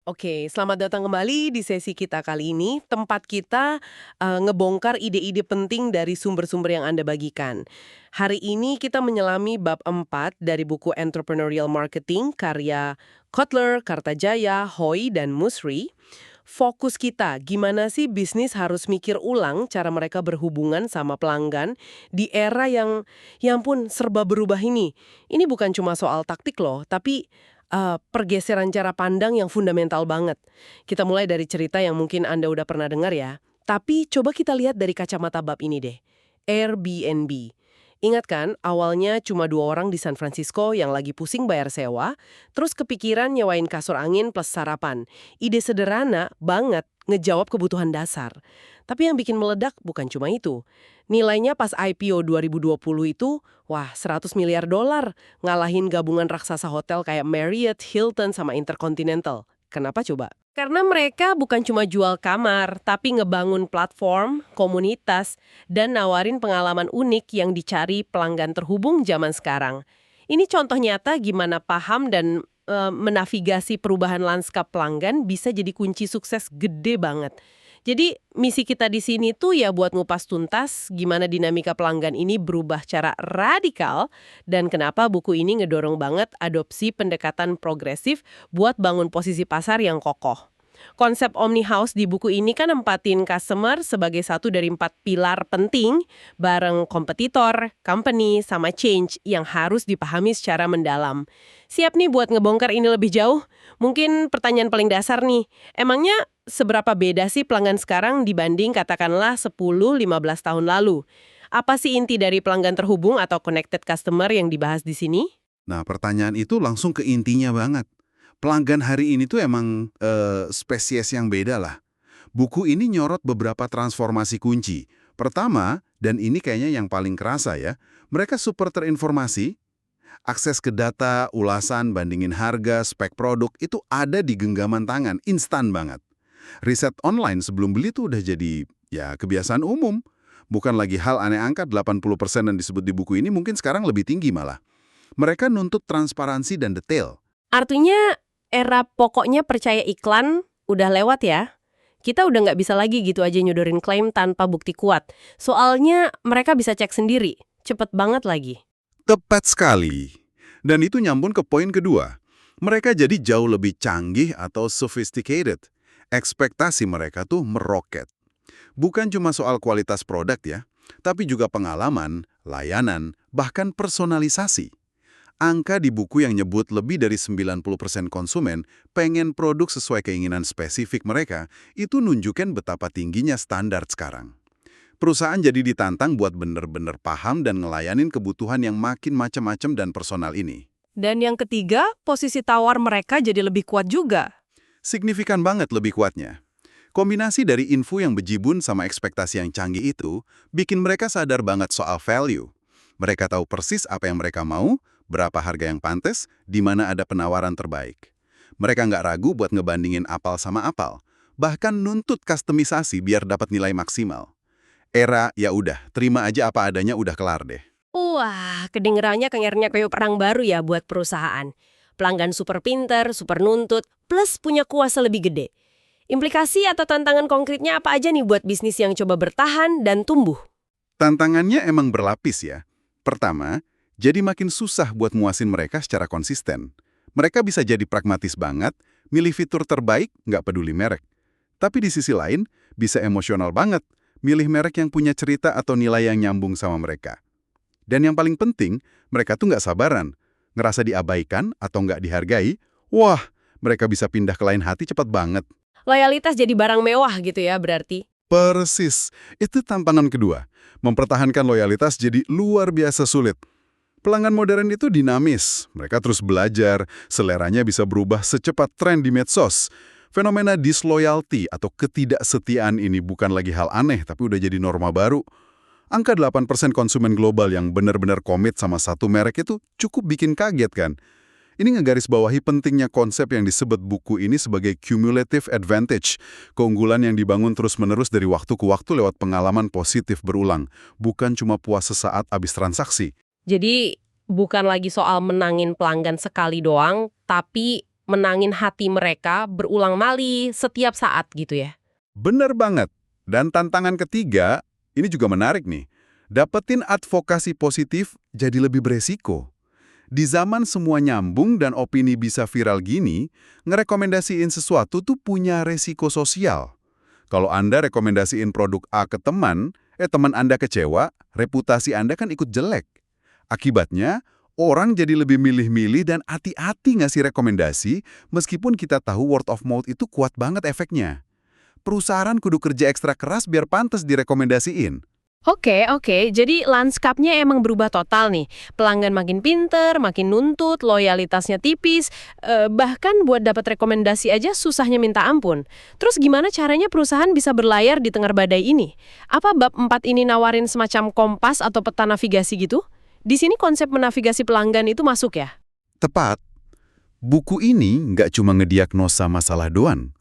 Oke, selamat datang kembali di sesi kita kali ini. Tempat kita ngebongkar ide-ide penting dari sumber-sumber yang Anda bagikan. Hari ini kita menyelami bab 4 dari buku Entrepreneurial Marketing karya Kotler, Kartajaya, Hoy, dan Musri. Fokus kita, gimana sih bisnis harus mikir ulang cara mereka berhubungan sama pelanggan di era yang pun serba berubah ini. Ini bukan cuma soal taktik loh, tapi pergeseran cara pandang yang fundamental banget. Kita mulai dari cerita yang mungkin Anda udah pernah dengar ya. Tapi coba kita lihat dari kacamata bab ini deh. Airbnb. Ingat kan, awalnya cuma 2 orang di San Francisco yang lagi pusing bayar sewa, terus kepikiran nyewain kasur angin plus sarapan. Ide sederhana banget, ngejawab kebutuhan dasar. Tapi yang bikin meledak bukan cuma itu. Nilainya pas IPO 2020 itu, wah 100 miliar dolar, ngalahin gabungan raksasa hotel kayak Marriott, Hilton, sama Intercontinental. Kenapa coba? Karena mereka bukan cuma jual kamar, tapi ngebangun platform, komunitas, dan nawarin pengalaman unik yang dicari pelanggan terhubung zaman sekarang. Ini contoh nyata gimana paham dan menavigasi perubahan lanskap pelanggan bisa jadi kunci sukses gede banget. Jadi misi kita di sini tuh ya buat ngupas tuntas gimana dinamika pelanggan ini berubah secara radikal dan kenapa buku ini ngedorong banget adopsi pendekatan progresif buat bangun posisi pasar yang kokoh. Konsep Omni House di buku ini kan nempatin customer sebagai satu dari 4 pilar penting bareng kompetitor, company, sama change yang harus dipahami secara mendalam. Siap nih buat ngebongkar ini lebih jauh? Mungkin pertanyaan paling dasar nih, emangnya seberapa beda sih pelanggan sekarang dibanding katakanlah 10-15 tahun lalu? Apa sih inti dari pelanggan terhubung atau connected customer yang dibahas di sini? Nah, pertanyaan itu langsung ke intinya banget. Pelanggan hari ini tuh emang spesies yang beda lah. Buku ini nyorot beberapa transformasi kunci. Pertama, dan ini kayaknya yang paling kerasa ya, mereka super terinformasi, akses ke data, ulasan, bandingin harga, spek produk, itu ada di genggaman tangan, instan banget. Riset online sebelum beli tuh udah jadi ya kebiasaan umum. Bukan lagi hal aneh angka 80% yang disebut di buku ini mungkin sekarang lebih tinggi malah. Mereka nuntut transparansi dan detail. Artinya era pokoknya percaya iklan udah lewat ya? Kita udah nggak bisa lagi gitu aja nyodorin klaim tanpa bukti kuat. Soalnya mereka bisa cek sendiri. Cepet banget lagi. Tepat sekali. Dan itu nyambung ke poin kedua. Mereka jadi jauh lebih canggih atau sophisticated. Ekspektasi mereka tuh meroket. Bukan cuma soal kualitas produk ya, tapi juga pengalaman, layanan, bahkan personalisasi. Angka di buku yang nyebut lebih dari 90% konsumen pengen produk sesuai keinginan spesifik mereka, itu nunjukin betapa tingginya standar sekarang. Perusahaan jadi ditantang buat bener-bener paham dan ngelayanin kebutuhan yang makin macam-macam dan personal ini. Dan yang ketiga, posisi tawar mereka jadi lebih kuat juga. Signifikan banget lebih kuatnya. Kombinasi dari info yang bejibun sama ekspektasi yang canggih itu bikin mereka sadar banget soal value. Mereka tahu persis apa yang mereka mau, berapa harga yang pantas, di mana ada penawaran terbaik. Mereka nggak ragu buat ngebandingin apal sama apal, bahkan nuntut kustomisasi biar dapat nilai maksimal. Era, ya udah, terima aja apa adanya udah kelar deh. Wah, kedengerannya kayaknya kayak perang baru ya buat perusahaan. Pelanggan super pinter, super nuntut, plus punya kuasa lebih gede. Implikasi atau tantangan konkretnya apa aja nih buat bisnis yang coba bertahan dan tumbuh? Tantangannya emang berlapis ya. Pertama, jadi makin susah buat muasin mereka secara konsisten. Mereka bisa jadi pragmatis banget, milih fitur terbaik, nggak peduli merek. Tapi di sisi lain, bisa emosional banget, milih merek yang punya cerita atau nilai yang nyambung sama mereka. Dan yang paling penting, mereka tuh nggak sabaran. Ngerasa diabaikan atau nggak dihargai, wah, mereka bisa pindah ke lain hati cepat banget. Loyalitas jadi barang mewah gitu ya berarti? Persis, itu tantangan kedua. Mempertahankan loyalitas jadi luar biasa sulit. Pelanggan modern itu dinamis, mereka terus belajar, seleranya bisa berubah secepat tren di medsos. Fenomena disloyalty atau ketidaksetiaan ini bukan lagi hal aneh, tapi udah jadi norma baru. Angka 8% konsumen global yang benar-benar komit sama satu merek itu cukup bikin kaget kan? Ini ngegarisbawahi pentingnya konsep yang disebut buku ini sebagai cumulative advantage, keunggulan yang dibangun terus-menerus dari waktu ke waktu lewat pengalaman positif berulang, bukan cuma puas sesaat habis transaksi. Jadi bukan lagi soal menangin pelanggan sekali doang, tapi menangin hati mereka berulang kali setiap saat gitu ya. Bener banget. Dan tantangan ketiga, ini juga menarik nih. Dapetin advokasi positif jadi lebih beresiko. Di zaman semua nyambung dan opini bisa viral gini, ngerekomendasiin sesuatu tuh punya resiko sosial. Kalau Anda rekomendasiin produk A ke teman, teman Anda kecewa, reputasi Anda kan ikut jelek. Akibatnya, orang jadi lebih milih-milih dan hati-hati ngasih rekomendasi meskipun kita tahu word of mouth itu kuat banget efeknya. Perusahaan kudu kerja ekstra keras biar pantas direkomendasiin. Oke. Jadi lanskapnya emang berubah total nih. Pelanggan makin pinter, makin nuntut, loyalitasnya tipis, bahkan buat dapat rekomendasi aja susahnya minta ampun. Terus gimana caranya perusahaan bisa berlayar di tengah badai ini? Apa bab 4 ini nawarin semacam kompas atau peta navigasi gitu? Di sini konsep menavigasi pelanggan itu masuk ya? Tepat, buku ini nggak cuma ngediagnosa masalah doang,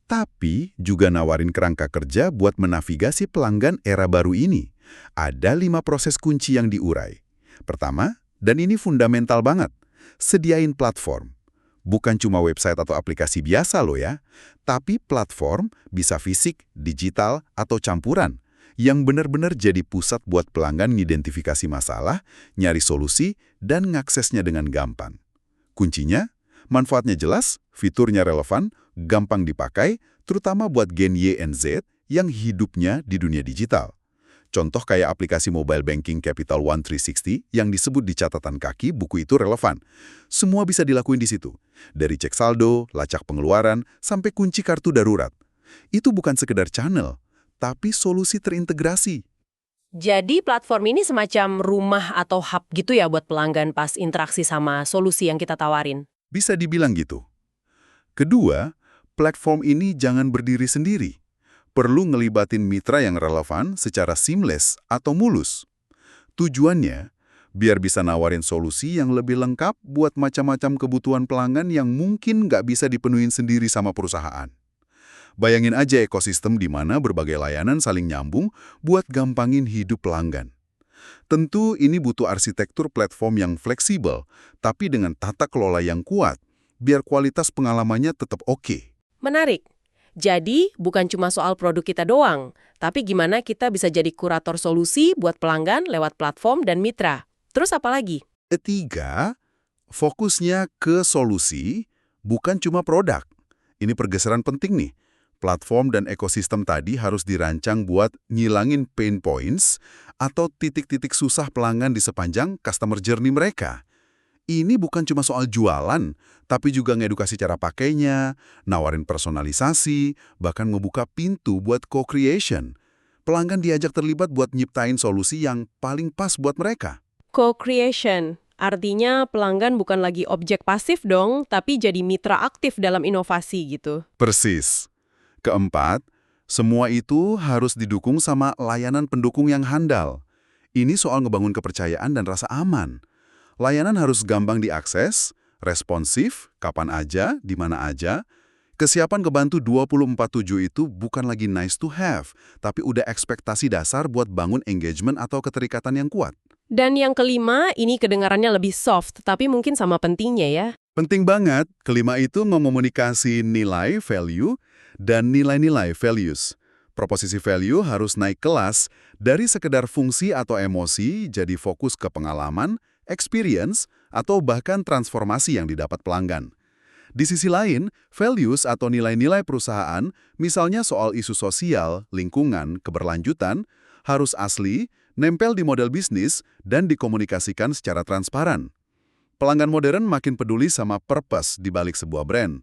tapi juga nawarin kerangka kerja buat menavigasi pelanggan era baru ini. Ada 5 proses kunci yang diurai. Pertama, dan ini fundamental banget, sediain platform. Bukan cuma website atau aplikasi biasa loh ya, tapi platform bisa fisik, digital, atau campuran, yang benar-benar jadi pusat buat pelanggan ngidentifikasi masalah, nyari solusi, dan ngaksesnya dengan gampang. Kuncinya, manfaatnya jelas, fiturnya relevan, gampang dipakai, terutama buat Gen Y and Z yang hidupnya di dunia digital. Contoh kayak aplikasi mobile banking Capital One 360 yang disebut di catatan kaki buku itu relevan. Semua bisa dilakuin di situ. Dari cek saldo, lacak pengeluaran, sampai kunci kartu darurat. Itu bukan sekedar channel, tapi solusi terintegrasi. Jadi platform ini semacam rumah atau hub gitu ya buat pelanggan pas interaksi sama solusi yang kita tawarin. Bisa dibilang gitu. Kedua, platform ini jangan berdiri sendiri. Perlu ngelibatin mitra yang relevan secara seamless atau mulus. Tujuannya, biar bisa nawarin solusi yang lebih lengkap buat macam-macam kebutuhan pelanggan yang mungkin nggak bisa dipenuhin sendiri sama perusahaan. Bayangin aja ekosistem di mana berbagai layanan saling nyambung buat gampangin hidup pelanggan. Tentu ini butuh arsitektur platform yang fleksibel, tapi dengan tata kelola yang kuat, biar kualitas pengalamannya tetap oke. Menarik. Jadi, bukan cuma soal produk kita doang, tapi gimana kita bisa jadi kurator solusi buat pelanggan lewat platform dan mitra. Terus apa lagi? Ketiga, fokusnya ke solusi, bukan cuma produk. Ini pergeseran penting nih. Platform dan ekosistem tadi harus dirancang buat ngilangin pain points atau titik-titik susah pelanggan di sepanjang customer journey mereka. Ini bukan cuma soal jualan, tapi juga ngedukasi cara pakainya, nawarin personalisasi, bahkan membuka pintu buat co-creation. Pelanggan diajak terlibat buat nyiptain solusi yang paling pas buat mereka. Co-creation. Artinya pelanggan bukan lagi objek pasif dong, tapi jadi mitra aktif dalam inovasi gitu. Persis. Keempat, semua itu harus didukung sama layanan pendukung yang handal. Ini soal ngebangun kepercayaan dan rasa aman. Layanan harus gampang diakses, responsif, kapan aja, di mana aja. Kesiapan ngebantu 24/7 itu bukan lagi nice to have, tapi udah ekspektasi dasar buat bangun engagement atau keterikatan yang kuat. Dan yang kelima, ini kedengarannya lebih soft, tapi mungkin sama pentingnya ya. Penting banget, kelima itu memomunikasi nilai, value, dan nilai-nilai, values. Proposisi value harus naik kelas dari sekedar fungsi atau emosi jadi fokus ke pengalaman, experience, atau bahkan transformasi yang didapat pelanggan. Di sisi lain, values atau nilai-nilai perusahaan, misalnya soal isu sosial, lingkungan, keberlanjutan, harus asli, nempel di model bisnis, dan dikomunikasikan secara transparan. Pelanggan modern makin peduli sama purpose di balik sebuah brand.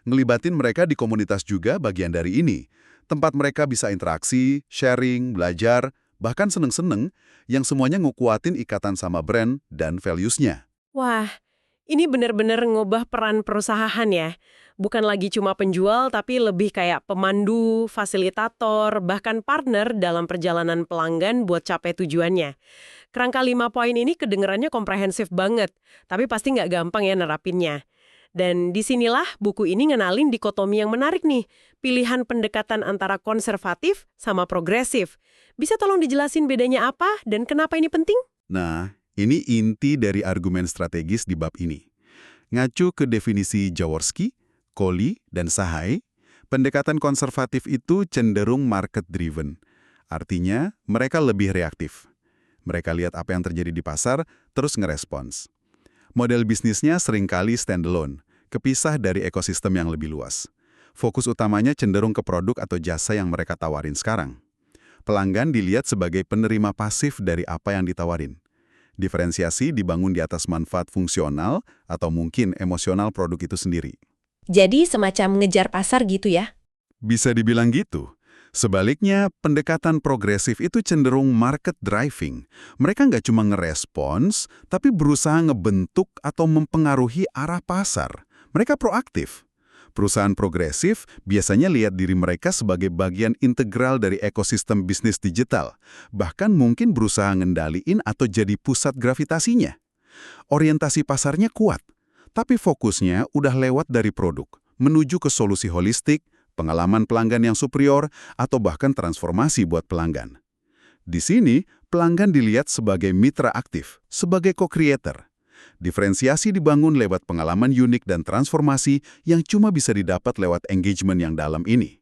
Ngelibatin mereka di komunitas juga bagian dari ini. Tempat mereka bisa interaksi, sharing, belajar, bahkan seneng-seneng, yang semuanya ngukuatin ikatan sama brand dan values-nya. Wah, ini benar-benar ngubah peran perusahaan ya. Bukan lagi cuma penjual, tapi lebih kayak pemandu, fasilitator, bahkan partner dalam perjalanan pelanggan buat capai tujuannya. Kerangka 5 poin ini kedengerannya komprehensif banget, tapi pasti nggak gampang ya nerapinnya. Dan disinilah buku ini ngenalin dikotomi yang menarik nih, pilihan pendekatan antara konservatif sama progresif. Bisa tolong dijelasin bedanya apa dan kenapa ini penting? Nah, ini inti dari argumen strategis di bab ini. Ngacu ke definisi Jaworski, Coley, dan Sahai, pendekatan konservatif itu cenderung market-driven. Artinya, mereka lebih reaktif. Mereka lihat apa yang terjadi di pasar, terus ngerespons. Model bisnisnya seringkali standalone, kepisah dari ekosistem yang lebih luas. Fokus utamanya cenderung ke produk atau jasa yang mereka tawarin sekarang. Pelanggan dilihat sebagai penerima pasif dari apa yang ditawarin. Diferensiasi dibangun di atas manfaat fungsional atau mungkin emosional produk itu sendiri. Jadi semacam ngejar pasar gitu ya? Bisa dibilang gitu. Sebaliknya, pendekatan progresif itu cenderung market driving. Mereka nggak cuma ngerespons, tapi berusaha ngebentuk atau mempengaruhi arah pasar. Mereka proaktif. Perusahaan progresif biasanya lihat diri mereka sebagai bagian integral dari ekosistem bisnis digital, bahkan mungkin berusaha ngendaliin atau jadi pusat gravitasinya. Orientasi pasarnya kuat, tapi fokusnya udah lewat dari produk, menuju ke solusi holistik, pengalaman pelanggan yang superior, atau bahkan transformasi buat pelanggan. Di sini, pelanggan dilihat sebagai mitra aktif, sebagai co-creator. Diferensiasi dibangun lewat pengalaman unik dan transformasi yang cuma bisa didapat lewat engagement yang dalam ini.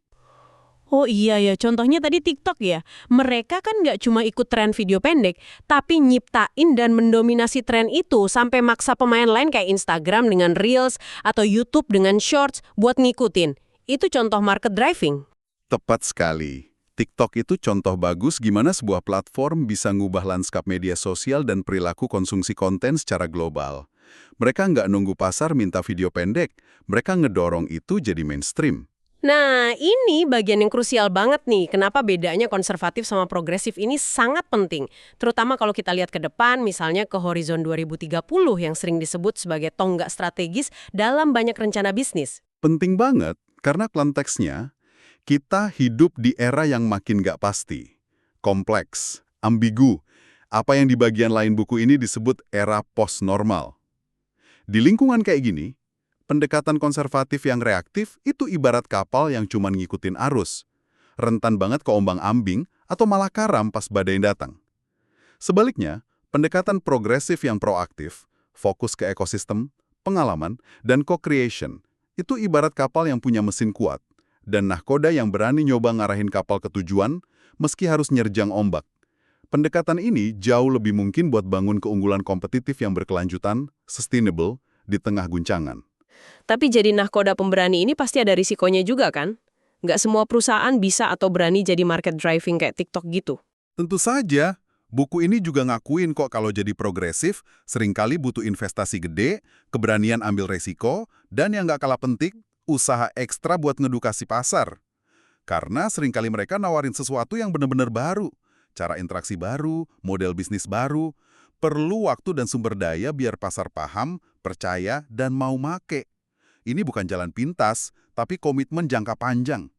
Oh iya ya, contohnya tadi TikTok ya. Mereka kan nggak cuma ikut tren video pendek, tapi nyiptain dan mendominasi tren itu sampai maksa pemain lain kayak Instagram dengan Reels atau YouTube dengan Shorts buat ngikutin. Itu contoh market driving. Tepat sekali. TikTok itu contoh bagus gimana sebuah platform bisa ngubah lanskap media sosial dan perilaku konsumsi konten secara global. Mereka nggak nunggu pasar minta video pendek, mereka ngedorong itu jadi mainstream. Nah, ini bagian yang krusial banget nih. Kenapa bedanya konservatif sama progresif ini sangat penting. Terutama kalau kita lihat ke depan, misalnya ke horizon 2030 yang sering disebut sebagai tonggak strategis dalam banyak rencana bisnis. Penting banget, karena konteksnya, kita hidup di era yang makin nggak pasti, kompleks, ambigu. Apa yang di bagian lain buku ini disebut era post-normal. Di lingkungan kayak gini, pendekatan konservatif yang reaktif itu ibarat kapal yang cuma ngikutin arus. Rentan banget ke ombang-ambing atau malah karam pas badai datang. Sebaliknya, pendekatan progresif yang proaktif, fokus ke ekosistem, pengalaman, dan co-creation, itu ibarat kapal yang punya mesin kuat, dan nahkoda yang berani nyoba ngarahin kapal ke tujuan, meski harus nyerjang ombak. Pendekatan ini jauh lebih mungkin buat bangun keunggulan kompetitif yang berkelanjutan, sustainable, di tengah guncangan. Tapi jadi nahkoda pemberani ini pasti ada risikonya juga kan? Nggak semua perusahaan bisa atau berani jadi market driving kayak TikTok gitu. Tentu saja, buku ini juga ngakuin kok kalau jadi progresif, seringkali butuh investasi gede, keberanian ambil resiko, dan yang nggak kalah penting, usaha ekstra buat ngedukasi pasar. Karena seringkali mereka nawarin sesuatu yang benar-benar baru, cara interaksi baru, model bisnis baru, perlu waktu dan sumber daya biar pasar paham, percaya, dan mau make. Ini bukan jalan pintas, tapi komitmen jangka panjang.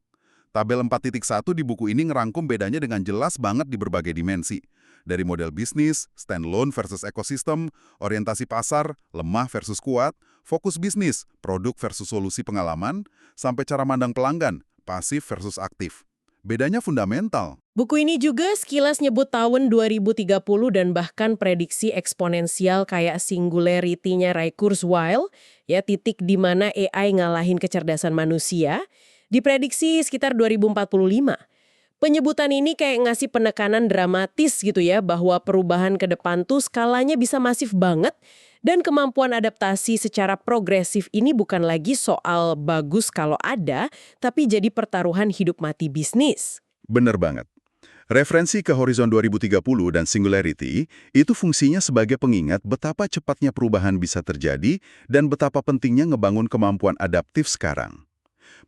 Tabel 4.1 di buku ini ngerangkum bedanya dengan jelas banget di berbagai dimensi. Dari model bisnis, standalone versus ekosistem, orientasi pasar, lemah versus kuat, fokus bisnis, produk versus solusi pengalaman, sampai cara mandang pelanggan, pasif versus aktif. Bedanya fundamental. Buku ini juga sekilas nyebut tahun 2030 dan bahkan prediksi eksponensial kayak singularity-nya Ray Kurzweil, ya titik di mana AI ngalahin kecerdasan manusia, diprediksi sekitar 2045. Penyebutan ini kayak ngasih penekanan dramatis gitu ya, bahwa perubahan ke depan tuh skalanya bisa masif banget, dan kemampuan adaptasi secara progresif ini bukan lagi soal bagus kalau ada, tapi jadi pertaruhan hidup mati bisnis. Bener banget. Referensi ke Horizon 2030 dan Singularity itu fungsinya sebagai pengingat betapa cepatnya perubahan bisa terjadi dan betapa pentingnya ngebangun kemampuan adaptif sekarang.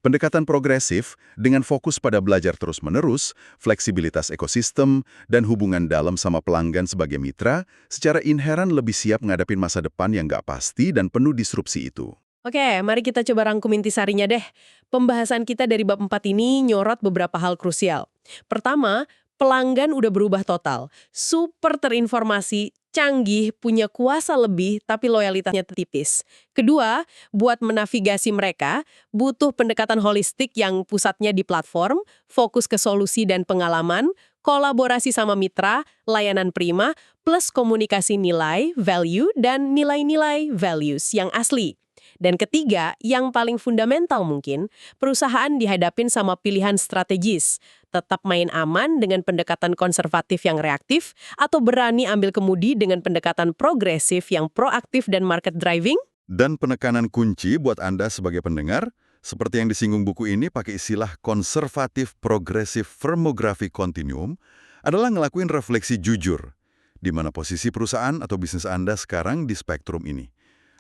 Pendekatan progresif dengan fokus pada belajar terus-menerus, fleksibilitas ekosistem, dan hubungan dalam sama pelanggan sebagai mitra, secara inheran lebih siap ngadapin masa depan yang nggak pasti dan penuh disrupsi itu. Oke, mari kita coba rangkum intisarinya deh. Pembahasan kita dari bab 4 ini nyorot beberapa hal krusial. Pertama, pelanggan udah berubah total. Super terinformasi, canggih, punya kuasa lebih, tapi loyalitasnya tipis. Kedua, buat menavigasi mereka, butuh pendekatan holistik yang pusatnya di platform, fokus ke solusi dan pengalaman, kolaborasi sama mitra, layanan prima, plus komunikasi nilai, value, dan nilai-nilai values yang asli. Dan ketiga, yang paling fundamental mungkin, perusahaan dihadapin sama pilihan strategis. Tetap main aman dengan pendekatan konservatif yang reaktif, atau berani ambil kemudi dengan pendekatan progresif yang proaktif dan market driving? Dan penekanan kunci buat Anda sebagai pendengar, seperti yang disinggung buku ini pakai istilah konservatif progresif firmography continuum, adalah ngelakuin refleksi jujur, di mana posisi perusahaan atau bisnis Anda sekarang di spektrum ini.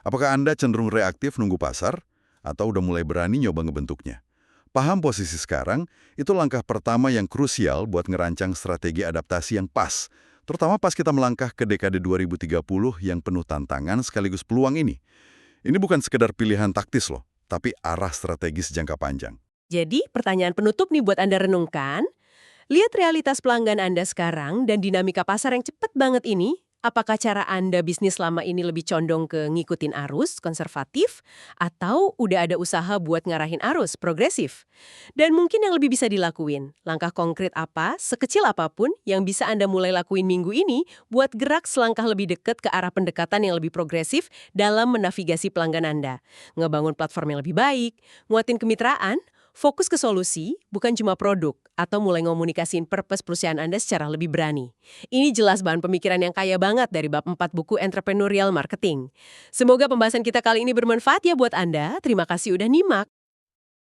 Apakah Anda cenderung reaktif nunggu pasar, atau udah mulai berani nyoba ngebentuknya? Paham posisi sekarang, itu langkah pertama yang krusial buat ngerancang strategi adaptasi yang pas, terutama pas kita melangkah ke dekade 2030 yang penuh tantangan sekaligus peluang ini. Ini bukan sekedar pilihan taktis loh, tapi arah strategis jangka panjang. Jadi, pertanyaan penutup nih buat Anda renungkan. Lihat realitas pelanggan Anda sekarang dan dinamika pasar yang cepat banget ini. Apakah cara Anda bisnis selama ini lebih condong ke ngikutin arus, konservatif, atau udah ada usaha buat ngarahin arus, progresif? Dan mungkin yang lebih bisa dilakuin, langkah konkret apa, sekecil apapun, yang bisa Anda mulai lakuin minggu ini buat gerak selangkah lebih dekat ke arah pendekatan yang lebih progresif dalam menavigasi pelanggan Anda. Ngebangun platform yang lebih baik, nguatin kemitraan, fokus ke solusi, bukan cuma produk, atau mulai ngomunikasiin purpose perusahaan Anda secara lebih berani. Ini jelas bahan pemikiran yang kaya banget dari bab 4 buku Entrepreneurial Marketing. Semoga pembahasan kita kali ini bermanfaat ya buat Anda. Terima kasih udah nyimak.